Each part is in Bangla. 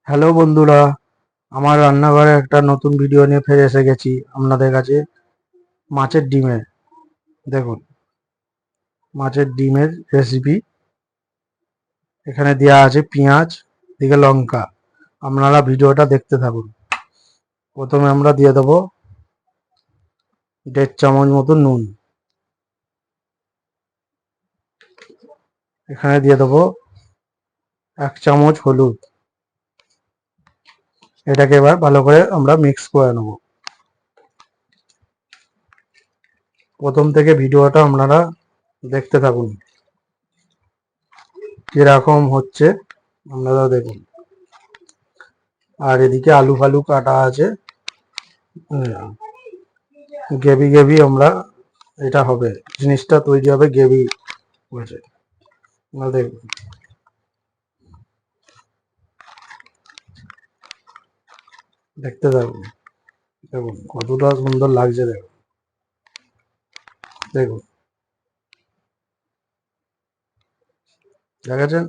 হ্যালো বন্ধুরা, আমার রান্নাঘরে একটা নতুন ভিডিও নিয়ে ফিরে এসে গেছি আপনাদের কাছে। মাছের ডিমের, দেখুন, মাছের ডিমের রেসিপি। এখানে দেওয়া আছে পেঁয়াজ, দিকে লঙ্কা। আপনারা ভিডিওটা দেখতে থাকুন। প্রথমে আমরা দিয়ে দেবো 1.5 চামচ মতো নুন। এখানে দিয়ে দেবো 1 চামচ হলুদ। এটাকে এবার ভালো করে আমরা মিক্স করে নেব। প্রথম থেকে ভিডিওটা আপনারা দেখতে থাকুন, কিরকম হচ্ছে আপনারা দেখুন। আর এদিকে আলু ফালু কাটা আছে। গ্রেভি গ্রেভি আমরা, এটা হবে, জিনিসটা তৈরি হবে গ্রেভি হয়েছে। দেখুন, দেখতে থাকুন। দেখুন কতটা সুন্দর লাগছে, দেখুন দেখুন, দেখেছেন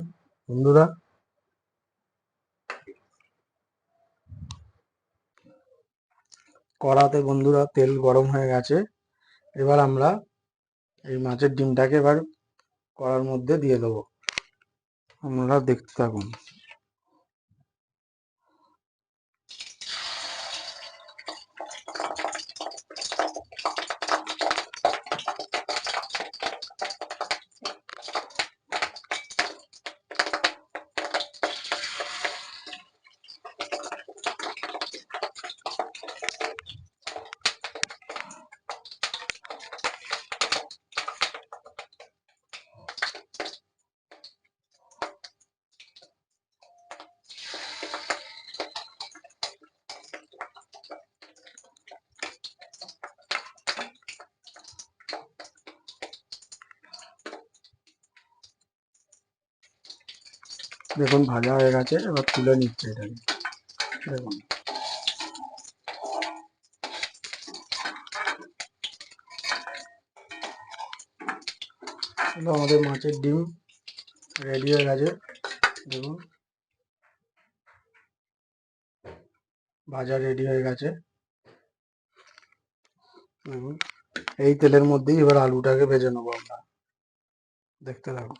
বন্ধুরা? কড়াতে বন্ধুরা তেল গরম হয়ে গেছে। এবার আমরা এই মাছের ডিমটাকে এবার কড়ার মধ্যে দিয়ে দেবো। আপনারা দেখতে থাকুন। দেখুন ভাজা হয়ে গেছে, এবার তুলে নিচ্ছে এটাকে। দেখুন, আমাদের মাছের ডিম রেডি হয়ে গেছে। দেখুন, ভাজা রেডি হয়ে গেছে। দেখুন, এই তেলের মধ্যেই এবার আলুটাকে ভেজে নেবো আমরা। দেখতে থাকুন।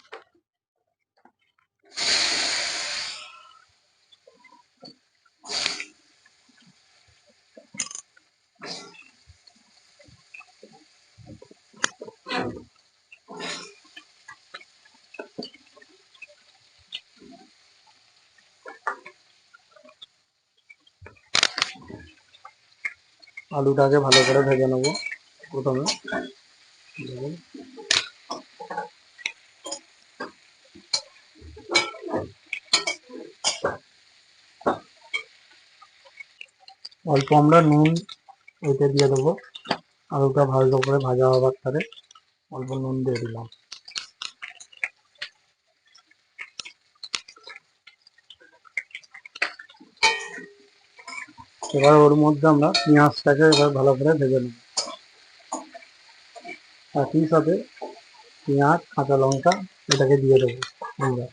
আলুটাকে ভালো করে ভেজে নেবো প্রথমে। দেখুন, অল্প আমরা নুন এতে দিয়ে দেবো। আলুটা ভালো করে ভাজা হবার পরে অল্প নুন দিয়ে দিলাম। এবার ওর মধ্যে আমরা পেঁয়াজটাকে এবার ভালো করে ভেজে নেব। একই সাথে পেঁয়াজ, কাঁচা লঙ্কা এটাকে দিয়ে দেবো আমরা।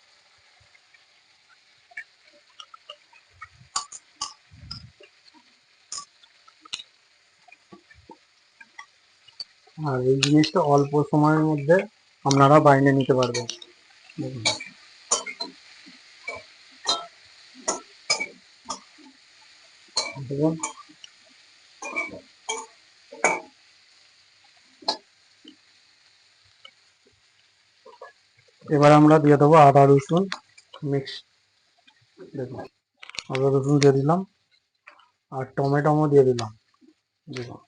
আর এই জিনিসটা অল্প সময়ের মধ্যে আপনারা বাইনে নিতে পারবেন। দেখুন, দেখুন, এবার আমরা দিয়ে দেবো আদা রসুন মিক্স। দেখুন, আদা রসুন দিয়ে দিলাম আর টমেটো দিয়ে দিলাম। দেখুন,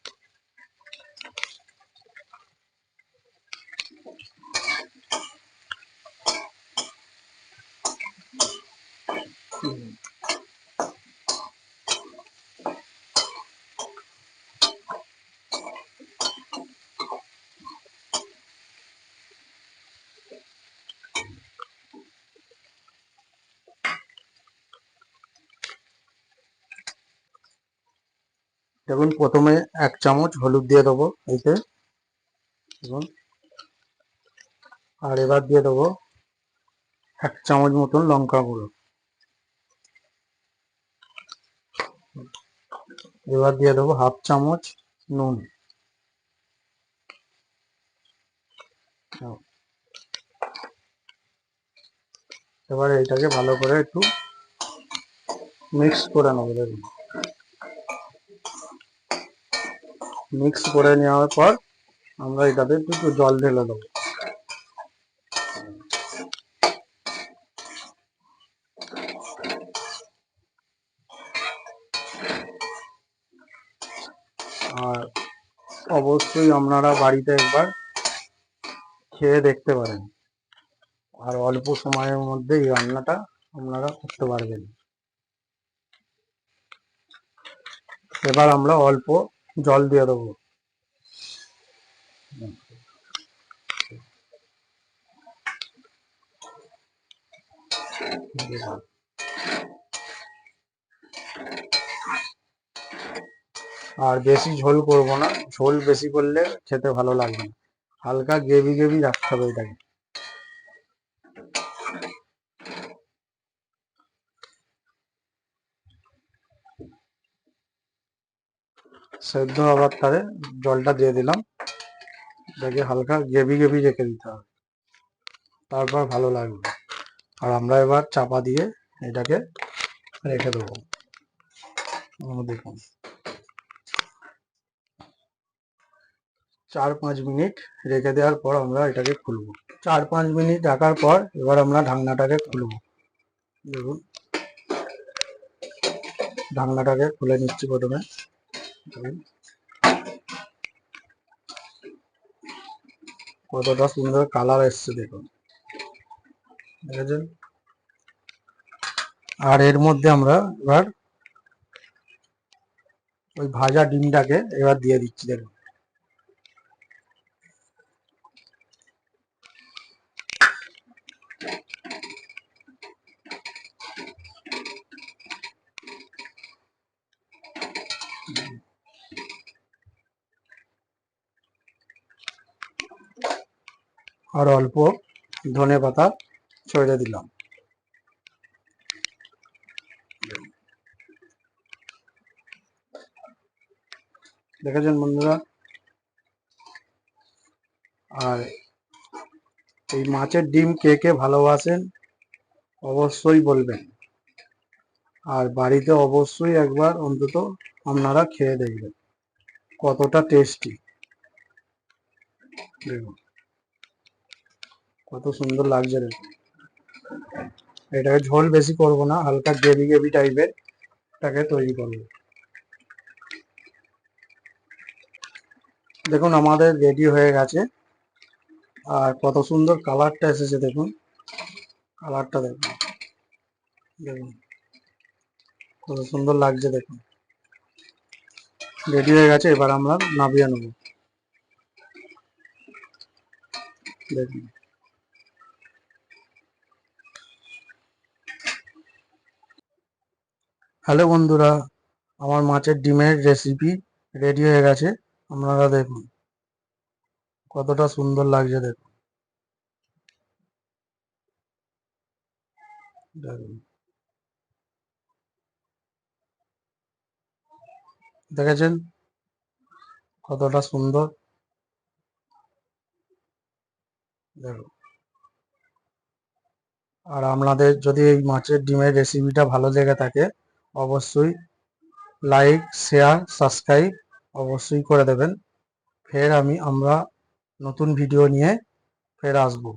দেখুন প্রথমে 1 চামচ হলুদ দিয়ে দেবো এতে। দেখুন, আর এবার দিয়ে দেবো 1 চামচ মতন লঙ্কা গুঁড়ো। এবার দিয়ে দেবো হাফ চামচ নুন। এবার এটাকে ভালো করে একটু মিক্স করে নেবো। দেখুন, মিক্স করে নেওয়ার পর আমরা এটাতে একটু জল ঢেলে দেবো। আর অবশ্যই আপনারা বাড়িতে একবার খেয়ে দেখতে পারেন, আর অল্প সময়ের মধ্যে এই রান্নাটা আপনারা করতে পারবেন। এবার আমরা অল্প জল দিয়ে দেবো। আর বেশি ঝোল করব না, ঝোল বেশি করলে খেতে ভালো লাগবে না, হালকা গ্রেভি গ্রেভি রাখতে হবে এটাকে। সেদ্ধ হবার তারে জলটা দিয়ে দিলাম, এটাকে হালকা গ্রেভি গ্রেভি রেখে দিতে হবে, তারপর ভালো লাগবে। আর আমরা এবার চাপা দিয়ে এটাকে রেখে দেবো। দেখুন 4-5 মিনিট রেখে দেওয়ার পর আমরা এটাকে খুলবো। 4-5 মিনিট রাখার পর এবার আমরা ঢাকনাটাকে খুলবো। দেখুন, ঢাকনাটাকে খুলে নিচ্ছি প্রথমে। কতটা সুন্দর কালার এসছে দেখুন, দেখেছেন? আর এর মধ্যে আমরা এবার ওই ভাজা ডিমটাকে এবার দিয়ে দিচ্ছি। দেখুন, আর অল্প ধনে পাতা ছড়িয়ে দিলাম। দেখেছেন বন্ধুরা? আর এই মাছের ডিম কে কে ভালোবাসেন অবশ্যই বলবেন, আর বাড়িতে অবশ্যই একবার অন্তত আপনারা খেয়ে দেখবেন কতটা টেস্টি। দেখুন কত সুন্দর লাগছে। দেখুন, এটাকে ঝোল বেশি করব না, হালকা গ্রেভি গ্রেভি টাইপের এটাকে তৈরি করব। দেখুন আমাদের রেডি হয়ে গেছে, আর কত সুন্দর কালারটা এসেছে। দেখুন কালারটা, দেখুন দেখুন কত সুন্দর লাগছে। দেখুন রেডি হয়ে গেছে, এবার আমরা নামিয়ে নেব। দেখুন, হ্যালো বন্ধুরা, আমার মাছের ডিমের রেসিপি রেডি হয়ে গেছে। আপনারা দেখুন কতটা সুন্দর লাগছে। দেখুন দেখুন, দেখেছেন কতটা সুন্দর। দেখুন, আর আপনাদের যদি এই মাছের ডিমের রেসিপিটা ভালো লেগে থাকে অবশ্যই লাইক, শেয়ার, সাবস্ক্রাইব অবশ্যই করে দেবেন। ফের আমরা নতুন ভিডিও নিয়ে ফের আসবো।